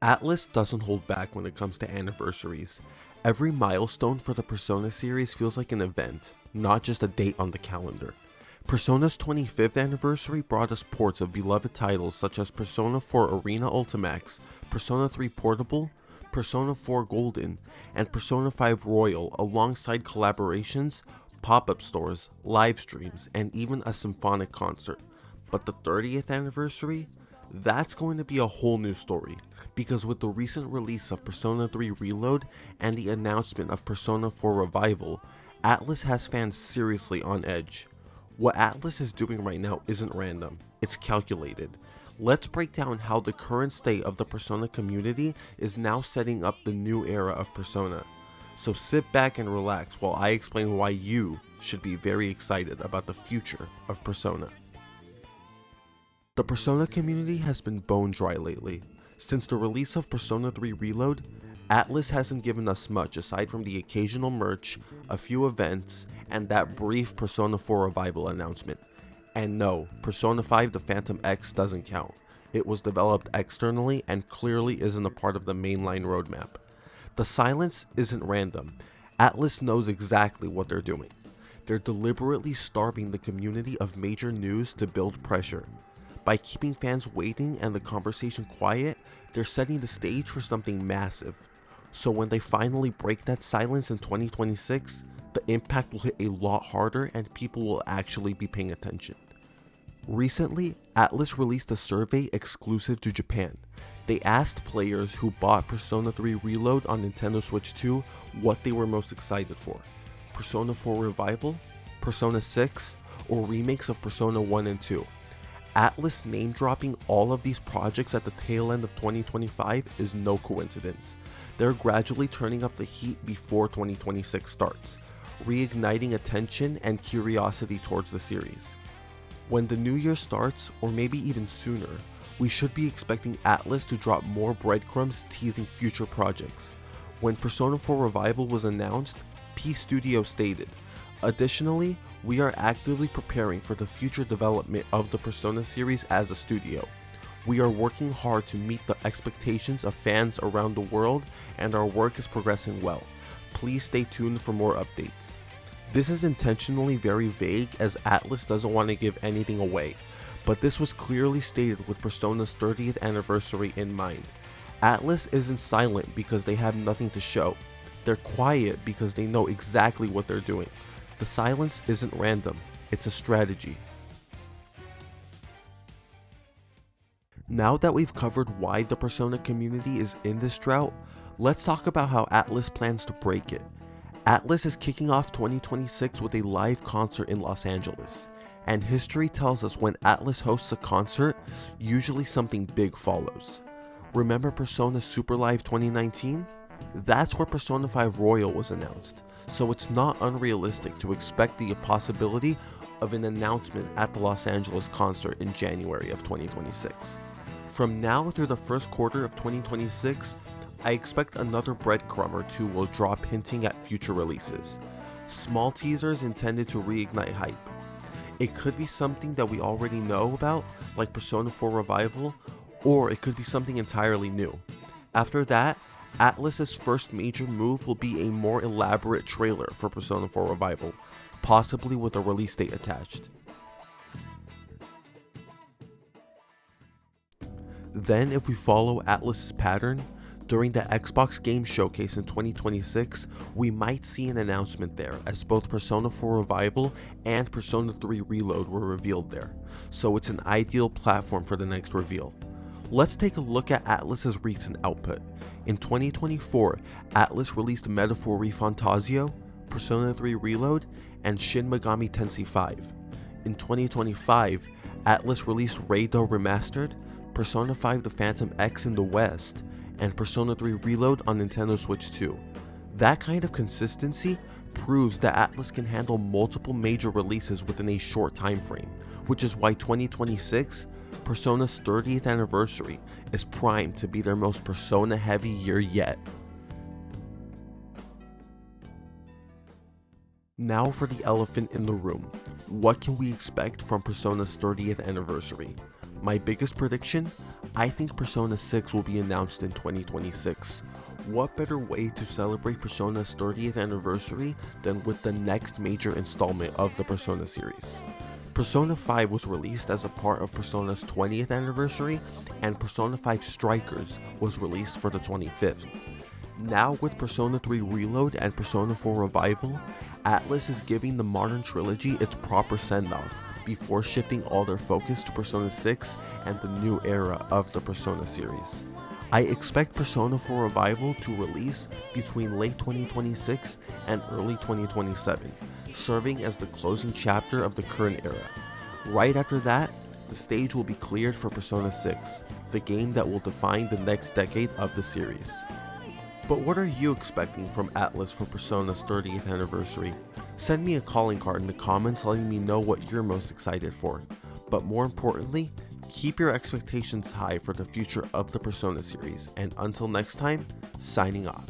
Atlus doesn't hold back when it comes to anniversaries. Every milestone for the Persona series feels like an event, not just a date on the calendar. Persona's 25th anniversary brought us ports of beloved titles such as Persona 4 Arena Ultimax, Persona 3 Portable, Persona 4 Golden, and Persona 5 Royal alongside collaborations, pop-up stores, live streams, and even a symphonic concert. But the 30th anniversary? That's going to be a whole new story, because with the recent release of Persona 3 Reload and the announcement of Persona 4 Revival, Atlus has fans seriously on edge. What Atlus is doing right now isn't random, it's calculated. Let's break down how the current state of the Persona community is now setting up the new era of Persona. So sit back and relax while I explain why you should be very excited about the future of Persona. The Persona community has been bone dry lately. Since the release of Persona 3 Reload, Atlus hasn't given us much aside from the occasional merch, a few events, and that brief Persona 4 Revival announcement. And no, Persona 5 The Phantom X doesn't count. It was developed externally and clearly isn't a part of the mainline roadmap. The silence isn't random. Atlus knows exactly what they're doing. They're deliberately starving the community of major news to build pressure. By keeping fans waiting and the conversation quiet, they're setting the stage for something massive. So when they finally break that silence in 2026, the impact will hit a lot harder and people will actually be paying attention. Recently, Atlus released a survey exclusive to Japan. They asked players who bought Persona 3 Reload on Nintendo Switch 2 what they were most excited for. Persona 4 Revival, Persona 6, or remakes of Persona 1 and 2. Atlus name dropping all of these projects at the tail end of 2025 is no coincidence. They're gradually turning up the heat before 2026 starts, reigniting attention and curiosity towards the series. When the new year starts, or maybe even sooner, we should be expecting Atlus to drop more breadcrumbs teasing future projects. When Persona 4 Revival was announced, P Studio stated, "Additionally, we are actively preparing for the future development of the Persona series as a studio. We are working hard to meet the expectations of fans around the world and our work is progressing well. Please stay tuned for more updates." This is intentionally very vague as Atlus doesn't want to give anything away, but this was clearly stated with Persona's 30th anniversary in mind. Atlus isn't silent because they have nothing to show. They're quiet because they know exactly what they're doing. The silence isn't random, it's a strategy. Now that we've covered why the Persona community is in this drought, let's talk about how Atlus plans to break it. Atlus is kicking off 2026 with a live concert in Los Angeles, and history tells us when Atlus hosts a concert, usually something big follows. Remember Persona Super Live 2019? That's where Persona 5 Royal was announced, so it's not unrealistic to expect the possibility of an announcement at the Los Angeles concert in January of 2026. From now through the first quarter of 2026, I expect another breadcrumb or two will drop hinting at future releases. Small teasers intended to reignite hype. It could be something that we already know about, like Persona 4 Revival, or it could be something entirely new. After that, Atlus's first major move will be a more elaborate trailer for Persona 4 Revival, possibly with a release date attached. Then, if we follow Atlus's pattern, during the Xbox Game Showcase in 2026, we might see an announcement there, as both Persona 4 Revival and Persona 3 Reload were revealed there, so it's an ideal platform for the next reveal. Let's take a look at Atlus's recent output. In 2024, Atlus released Metaphor ReFantazio, Persona 3 Reload, and Shin Megami Tensei 5. In 2025, Atlus released Raido Remastered, Persona 5 The Phantom X in the West, and Persona 3 Reload on Nintendo Switch 2. That kind of consistency proves that Atlus can handle multiple major releases within a short time frame, which is why 2026, Persona's 30th anniversary, is primed to be their most Persona-heavy year yet. Now for the elephant in the room. What can we expect from Persona's 30th anniversary? My biggest prediction? I think Persona 6 will be announced in 2026. What better way to celebrate Persona's 30th anniversary than with the next major installment of the Persona series? Persona 5 was released as a part of Persona's 20th anniversary, and Persona 5 Strikers was released for the 25th. Now with Persona 3 Reload and Persona 4 Revival, Atlus is giving the modern trilogy its proper send-off before shifting all their focus to Persona 6 and the new era of the Persona series. I expect Persona 4 Revival to release between late 2026 and early 2027, serving as the closing chapter of the current era. Right after that, the stage will be cleared for Persona 6, the game that will define the next decade of the series. But what are you expecting from Atlus for Persona's 30th anniversary? Send me a calling card in the comments letting me know what you're most excited for. But more importantly, keep your expectations high for the future of the Persona series, and until next time, signing off.